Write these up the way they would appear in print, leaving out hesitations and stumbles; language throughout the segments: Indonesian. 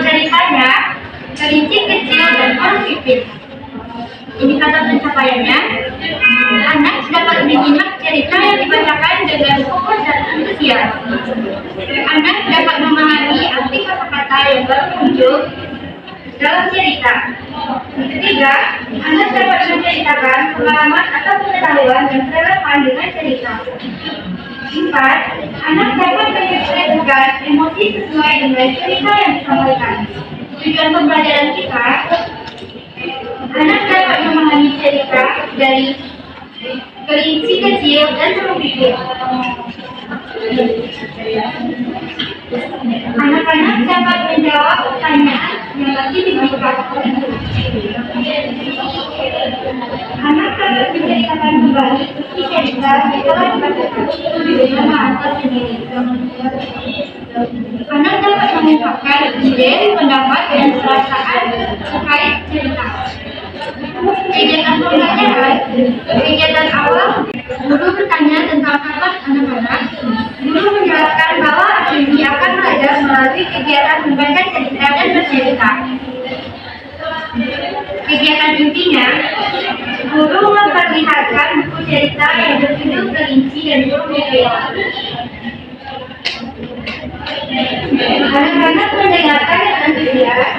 ceritanya kelinci kecil dan orang pipit. Indikator pencapaiannya, anak dapat menyimak cerita yang dibacakan dengan fokus dan antusias. Anak dapat memahami arti kata-kata yang baru muncul dalam cerita. Ketiga, anak dapat menceritakan pengalaman atau pengetahuan yang relevan dengan cerita. 4. Anak dapat mengekspresikan emosi sesuai dengan cerita yang disampaikan. Tujuan pembelajaran kita, anak dapat memahami cerita dari kelinci kecil dan burung pipit. Anak-anak dapat menjawab pertanyaan yang lagi diberikan. Anak dapat menceritakan kembali isi cerita yang telah dibacakan dengan bahasa sendiri. Anak dapat mengungkapkan ide, pendapat, dan perasaan terkait cerita. Kegiatan pembelajaran, kegiatan awal, guru bertanya tentang kapan anak-anak. Guru menjelaskan bahwa ini akan belajar melalui kegiatan membaca cerita dan bercerita. Kegiatan intinya, guru memperlihatkan buku cerita yang berjudul Kelinci dan Burung Pipit. Anak-anak mendengarkan dengan antusias.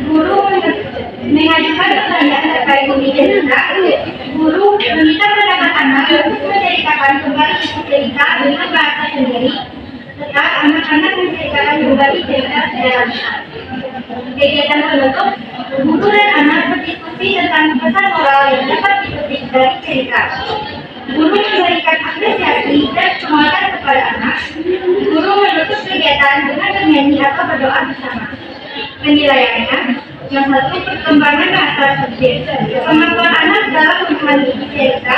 Guru mengajukan pertanyaan terkait bumi cerita. Guru meminta pendapat anak untuk menceritakan kembali isi cerita dengan bahasa sendiri. Serta anak-anak menceritakan kembali cerita secara besar. Kegiatan penutup, guru dan anak berdiskusi tentang pesan moral yang dapat dipetik dari cerita. Guru memberikan apresiasi dan penguatan kepada anak. Guru menutup kegiatan dengan bernyanyi atau berdoa bersama. Penilaiannya, yang satu perkembangan bahasa subjek, kemampuan anak dalam memahami isi cerita,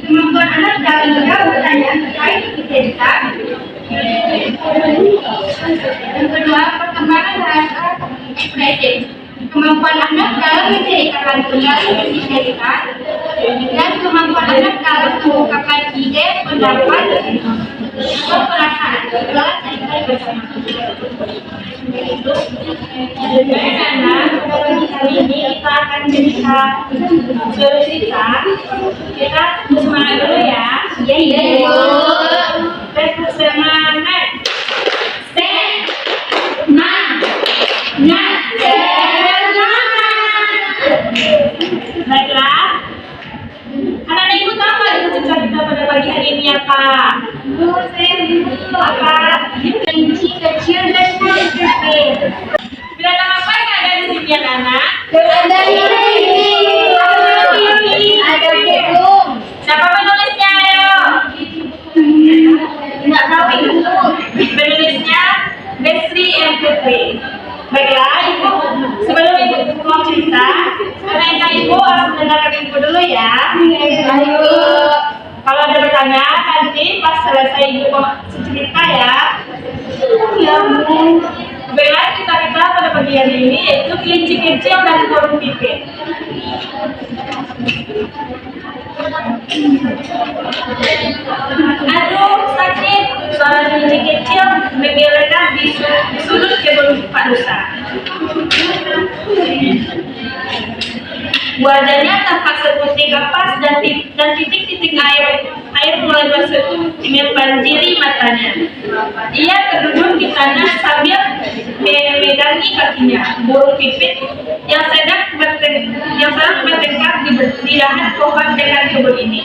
kemampuan anak dalam menjawab pertanyaan terkait isi cerita. Yang kedua, perkembangan bahasa ekspresif, kemampuan anak dalam menceritakan kembali isi cerita, dan kemampuan anak dalam mengungkapkan ide, pendapat, atau perasaan dalam cerita bersama. Anak, kali ini kita akan cerita. Kita semangat dulu ya. Iya. Semangat. Baiklah. Anak-anak ibu tahu apa itu cerita kita pada pagi hari ini apa? Apa? Kelinci kecil dan burung pipit. Binatang apa yang ada di sini anak-anak? Ada ini. Ada burung. Siapa penulisnya ayo? Nggak tahu itu. Penulisnya Desri M. Putri. Baiklah, ibu sebelum ibu mau cerita, anak-anak ibu harus mendengarkan ibu dulu ya. Ayo. Kalau ada bertanya, nanti pas selesai ibu cerita ya. Ya ampun. Baiklah, cerita kita pada pagi hari ini yaitu kelinci kecil dan burung pipit. Aduh, sakit. Suara kelinci kecil menggelegar di sudut kebun Pak Nusa. Wajahnya tampak seperti kapas dan titik-titik air mulai membanjiri matanya. Ia terduduk di tanah sambil memegangi kakinya. Burung pipit yang sedang bertengkar di dahan pohon dekat kebun ini.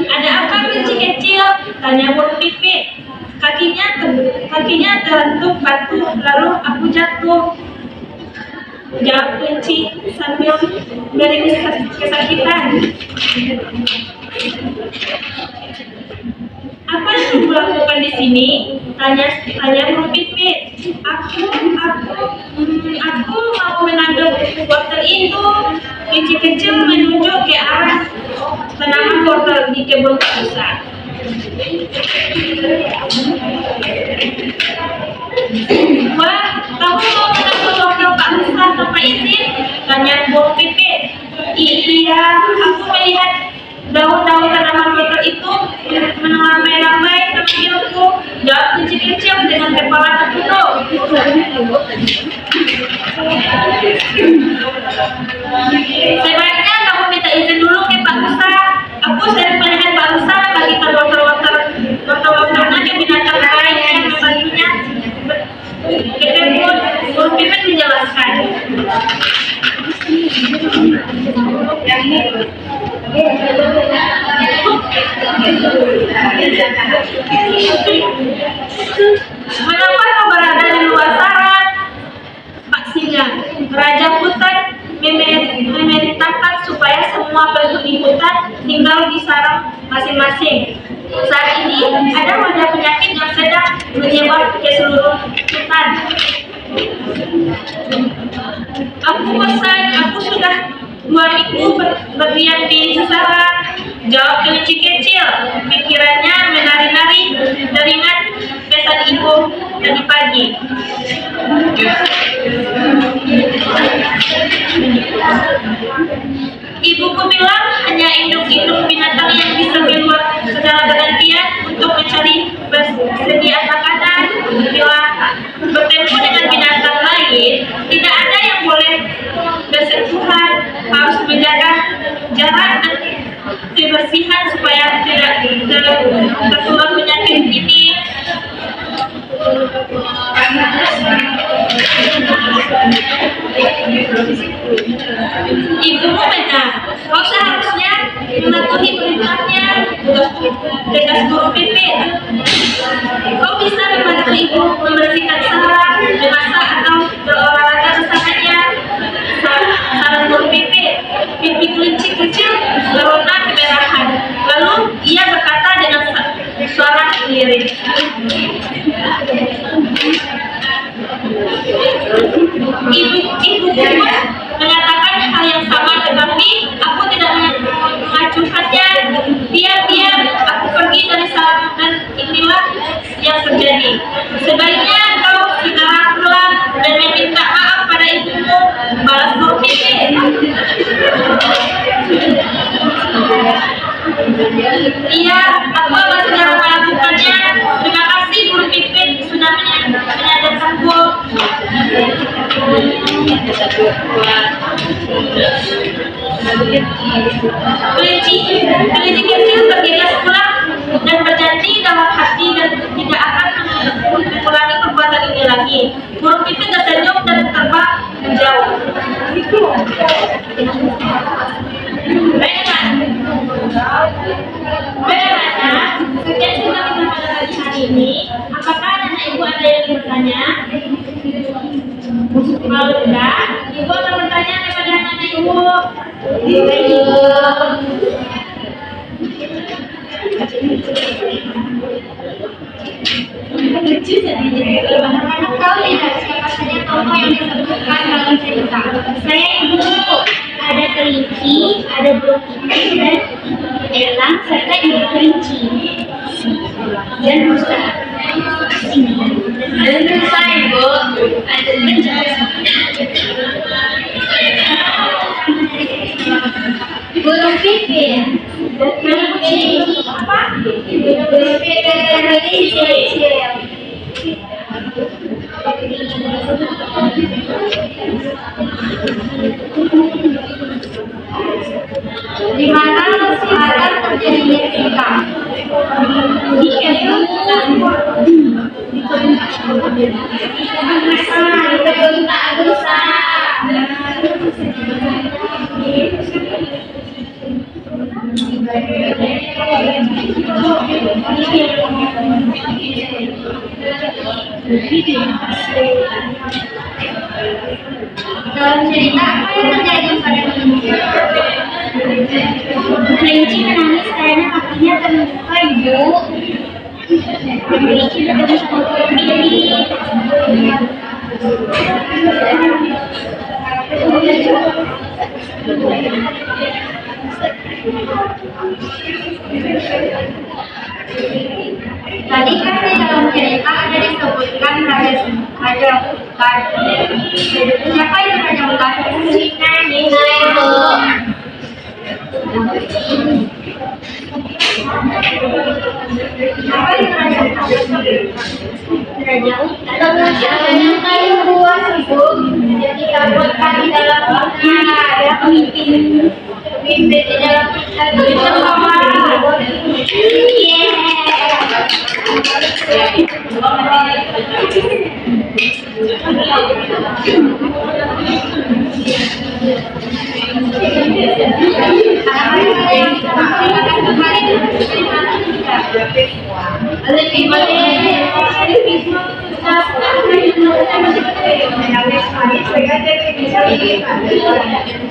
Ada apa kelinci kecil? Tanya burung pipit. Kakinya terhentuk batu, lalu aku jatuh. Jawab kelinci sambil meringis kesakitan. Apa yang kamu lakukan di sini? Tanya burung pipit. Aku mau menangkap wortel itu. Kelinci kecil menunjuk ke arah tanaman wortel di kebun Nusa. Wah, kamu mau menangkap wortel Pak Nusa tanpa izin? Tanya burung pipit. Iya, aku melihat daun-daun tanaman wortel itu meramai-ramai memanggilku? Jawab kecil-kecil dengan kepala tertunduk. Sebaiknya kamu minta izin dulu ke Pak Musa. Aku sering melihat Pak Musa membagikan wortel-wortelnya ke binatang lain yang membantunya. Guru Pipit menjelaskan. Mengapa kau berada di luar sana, Pak Singa? Raja hutan memerintahkan supaya semua penghuni hutan tinggal di sarang masing-masing. Saat ini ada wabah penyakit yang sedang menyebar ke seluruh hutan. Aku bosan, aku sudah 2 minggu berdiam di sarang. Jawab kelinci kecil. Pikirannya menari-nari teringat pesan ibu tadi pagi. Ibuku bilang hanya induk-induk binatang yang bisa keluar secara bergantian untuk mencari persediaan makanan. Bila bertemu dengan binatang lain, tidak ada yang boleh bersentuhan, harus menjaga jarak dan kebersihan supaya tidak tertular penyakit ini. Ibumu benar, kau seharusnya mematuhi perintahnya, tegas Guru Pipit. Kau bisa membantu ibu membersihkan sarang, memasak atau berolahraga bersamanya. Saran Guru Pipit. Pipi kelinci kecil berwarna kemerahan. Lalu ia berkata dengan suara lirih. Ibuku mengatakan hal yang sama, tetapi aku tidak mengacuhkannya. Biar aku pergi dari sarang dan inilah yang terjadi. Sebaiknya kau segera pulang dan meminta maaf pada ibumu, balas Guru Pipit. Iya, aku akan segera melakukannya. Terima kasih Guru Pipit sudah menyadarkanku. Kelinci kecil bergegas pulang dan berjanji dalam hati dan tidak akan mengulangi perbuatan ini lagi. Guru Pipit tersenyum dan terbang menjauh. Bagaimana? Sekian sudah kita pada pagi hari ini. Apakah anak ibu ada yang bertanya? Kalau tidak, ibu akan bertanya kepada anak ibu. Anak-anak tahu tidak siapa saja tokoh yang disebutkan dalam cerita? Saya ibuku. Ada kelinci, ada burung pipit dan elang serta ibu kelinci dan rusa. Dan rusa ibu. Ada penjelasan. Burung pipit. Kelinci apa? Burung pipit dan kelinci. Di mana akan terjadinya cerita? Di kebun rusa. Dalam cerita apa yang terjadi pada kelinci? Kelinci menangis karena kakinya terluka, ibu. Kelinci bertemu sama burung pipit. Tadi kan di dalam cerita ada disebutkan raja hutan. Siapa itu raja hutan? Nina ibu. Ternyata yang puas ibu ketika buatkan di dalam hidupnya ada pemimpin di dalam bersama.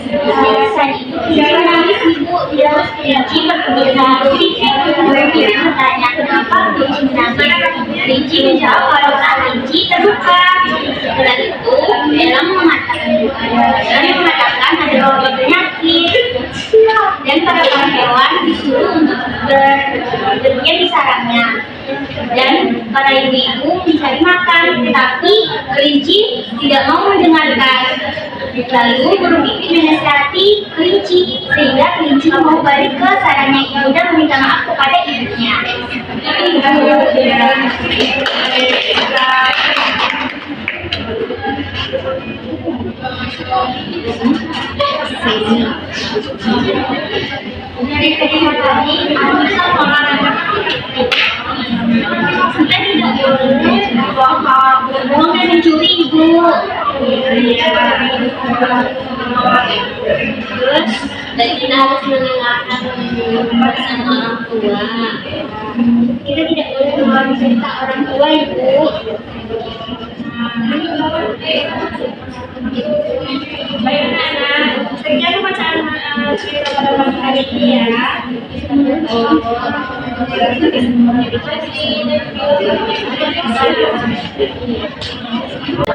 Saat itu kita nangis ibu dia Rinci berkebiasaan Rinci bertanya kenapa Rinci menangis. Rinci menjawab kalau saat Rinci terluka. Setelah itu Bella mengatakan ada wabah penyakit dan para hewan disuruh untuk berdiam di sarangnya dan para ibu-ibu mencari makan, tetapi kelinci tidak mau mendengarkan. Lalu burung pipit menasihati kelinci sehingga kelinci mau balik ke sarangnya ibu dan meminta maaf kepada ibunya. Dari kecil tadi, aku sama olahraga. Kita tidak boleh berbohong dan mencuri ibu. Terus, dan kita harus mendengarkan pesan orang tua. Kita tidak boleh mengeluarkan cerita orang tua ibu. Baik anak-anak, sekian bacaan cerita pada pagi hari ini ya.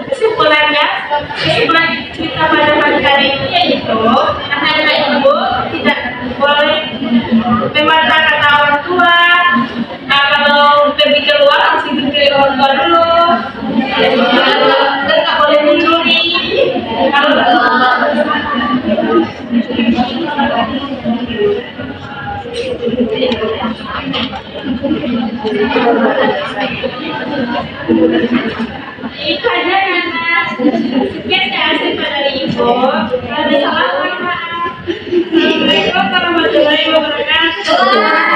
Kesimpulan cerita pada pagi hari ini yaitu anak-anak ibu tidak boleh membantah kata orang tua. Kalau pergi keluar harus diberi orang tua dulu. Dan nggak boleh mencuri. Kalau itu aja anak. Sekian ya cerita dari ibu. Kalau ada salah mohon maaf. Assalamualaikum warahmatullahi wabarakatuh.